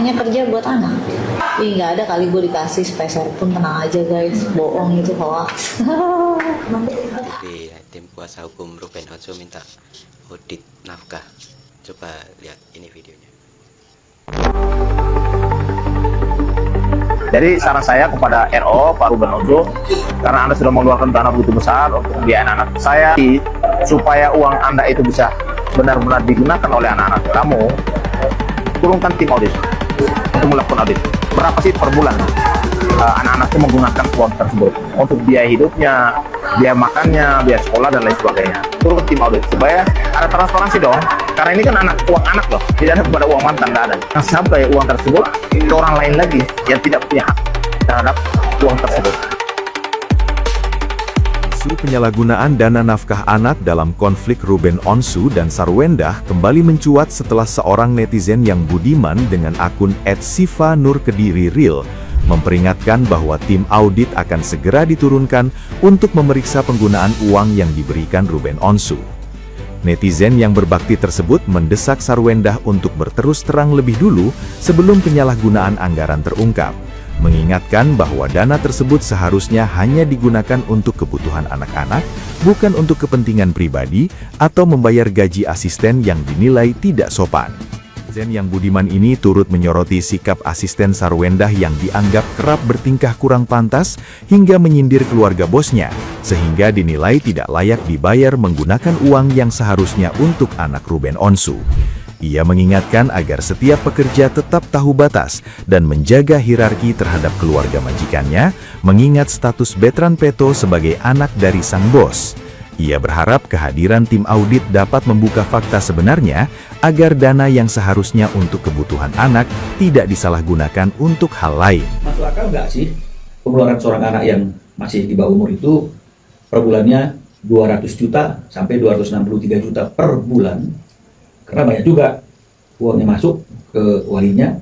Hanya kerja buat anak. Ih, nggak ada kali gue dikasih speser pun, tenang aja guys, bohong itu hoax. Di tim kuasa hukum Ruben Onsu minta audit nafkah. Coba lihat ini videonya. Jadi saran saya kepada RO Pak Ruben Onsu, karena Anda sudah mengeluarkan dana begitu besar untuk pembiayaan anak saya, supaya uang Anda itu bisa benar-benar digunakan oleh anak-anak kamu, turunkan tim audit untuk melakukan audit. Berapa sih per bulan anak-anak itu menggunakan uang tersebut untuk biaya hidupnya, biaya makannya, biaya sekolah dan lain sebagainya. Turun tim audit supaya ada transparansi dong. Karena ini kan uang anak loh, tidak ada kepada uang mantan, tidak ada. Nah, sampai uang tersebut ke orang lain lagi yang tidak punya hak terhadap uang tersebut. Isu penyalahgunaan dana nafkah anak dalam konflik Ruben Onsu dan Sarwendah kembali mencuat setelah seorang netizen yang budiman dengan akun @siva_nur_kediri_real memperingatkan bahwa tim audit akan segera diturunkan untuk memeriksa penggunaan uang yang diberikan Ruben Onsu. Netizen yang berbakti tersebut mendesak Sarwendah untuk berterus terang lebih dulu sebelum penyalahgunaan anggaran terungkap, mengingatkan bahwa dana tersebut seharusnya hanya digunakan untuk kebutuhan anak-anak, bukan untuk kepentingan pribadi atau membayar gaji asisten yang dinilai tidak sopan. Netizen yang budiman ini turut menyoroti sikap asisten Sarwendah yang dianggap kerap bertingkah kurang pantas hingga menyindir keluarga bosnya, sehingga dinilai tidak layak dibayar menggunakan uang yang seharusnya untuk anak Ruben Onsu. Ia mengingatkan agar setiap pekerja tetap tahu batas dan menjaga hierarki terhadap keluarga majikannya, mengingat status Betran Peto sebagai anak dari sang bos. Ia berharap kehadiran tim audit dapat membuka fakta sebenarnya agar dana yang seharusnya untuk kebutuhan anak tidak disalahgunakan untuk hal lain. Masuk akal nggak sih pengeluaran seorang anak yang masih di bawah umur itu per bulannya 200 juta sampai 263 juta per bulan? Karena banyak juga uangnya masuk ke walinya,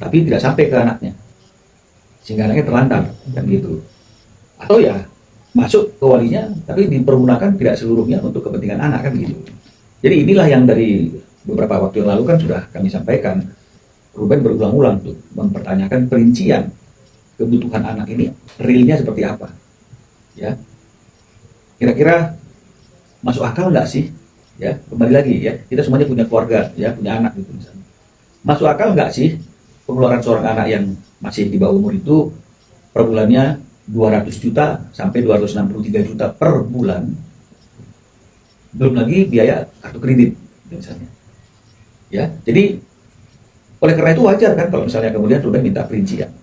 tapi tidak sampai ke anaknya, sehingga anaknya terlantar, kan gitu. Atau ya masuk ke walinya, tapi dipergunakan tidak seluruhnya untuk kepentingan anak, kan gitu. Jadi inilah yang dari beberapa waktu yang lalu kan sudah kami sampaikan. Ruben berulang-ulang tuh mempertanyakan perincian kebutuhan anak ini realnya seperti apa, ya. Kira-kira masuk akal nggak sih? Ya, kembali lagi ya, kita semuanya punya keluarga, ya, punya anak gitu misalnya. Masuk akal nggak sih pengeluaran seorang anak yang masih di bawah umur itu per bulannya 200 juta sampai 263 juta per bulan? Belum lagi biaya kartu kredit misalnya. Ya, jadi oleh karena itu wajar kan kalau misalnya kemudian Ruben minta perincian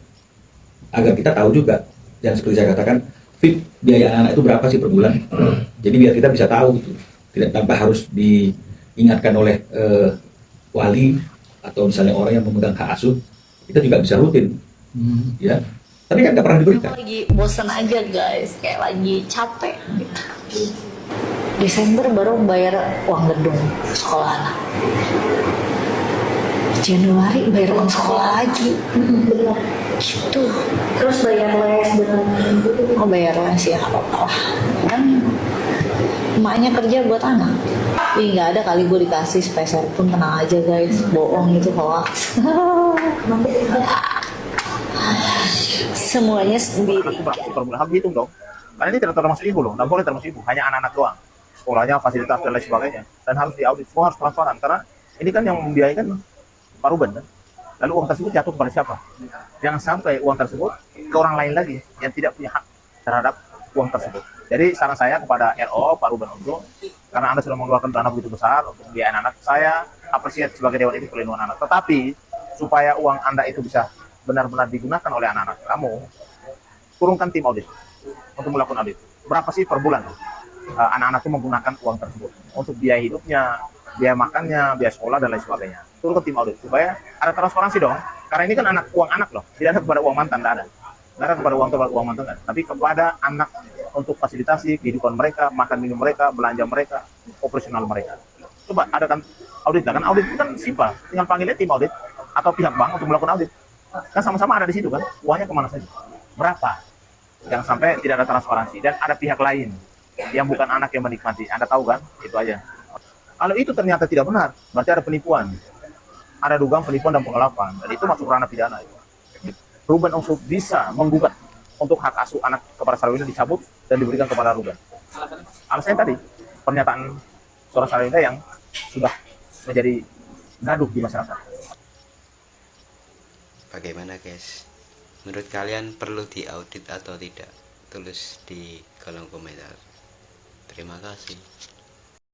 agar kita tahu juga, yang seperti saya katakan, fit biaya anak itu berapa sih per bulan. Jadi biar kita bisa tahu gitu. Tidak tanpa harus diingatkan oleh wali atau misalnya orang yang memegang hak asuh, kita juga bisa rutin, ya. Tapi kan nggak pernah diberikan. Lagi bosan aja guys, kayak lagi capek gitu. Desember baru bayar uang gedung sekolah anak. Januari bayar uang sekolah lagi. Benar. Itu. Terus bayar les dengan oh bayar les ya apa-apa lah. Kan emaknya kerja buat anak. Ih, nggak ada kali gue dikasih speser pun, tenang aja guys, bohong itu hoax. Semuanya sendiri. Per bulan harus hitung dong. Karena ini tidak termasuk ibu loh, tidak boleh termasuk ibu, hanya anak-anak doang. Sekolahnya, fasilitas dan lain sebagainya. Dan harus diaudit, semua harus transparan. Karena ini kan yang membiayakan Pak Ruben kan. Lalu uang tersebut jatuh kepada siapa? Jangan sampai uang tersebut ke orang lain lagi yang tidak punya hak terhadap uang tersebut. Jadi saran saya kepada RO Pak Ruben Onsu, karena Anda sudah mengeluarkan dana begitu besar untuk pembiayaan anak, saya apresiasi sebagai Dewan Etik Perlindungan Anak. Tetapi supaya uang Anda itu bisa benar-benar digunakan oleh anak-anak kamu, turunkan tim audit untuk melakukan audit. Berapa sih per bulan anak-anak itu menggunakan uang tersebut untuk biaya hidupnya, biaya makannya, biaya sekolah dan lain sebagainya. Turunkan tim audit supaya ada transparansi dong. Karena ini kan uang anak loh, tidak ada kepada uang mantan, tidak ada. Tidak ada kepada uang mantan, kan? Tapi kepada anak untuk fasilitasi kehidupan mereka, makan minum mereka, belanja mereka, operasional mereka. Coba adakan audit, kan audit itu kan simpel, tinggal panggilnya tim audit atau pihak bank untuk melakukan audit. Kan sama-sama ada di situ kan, uangnya kemana saja, berapa, yang sampai tidak ada transparansi dan ada pihak lain yang bukan anak yang menikmati. Anda tahu kan, itu aja. Kalau itu ternyata tidak benar, berarti ada penipuan, ada dugaan penipuan dan penggelapan, dan itu masuk ranah pidana. Ruben Onsu bisa menggugat untuk hak asuh anak kepada Sarwenda dicabut dan diberikan kepada Ruben. Alasannya tadi, pernyataan seorang Sarwenda yang sudah menjadi gaduh di masyarakat. Bagaimana guys? Menurut kalian perlu diaudit atau tidak? Tulis di kolom komentar. Terima kasih.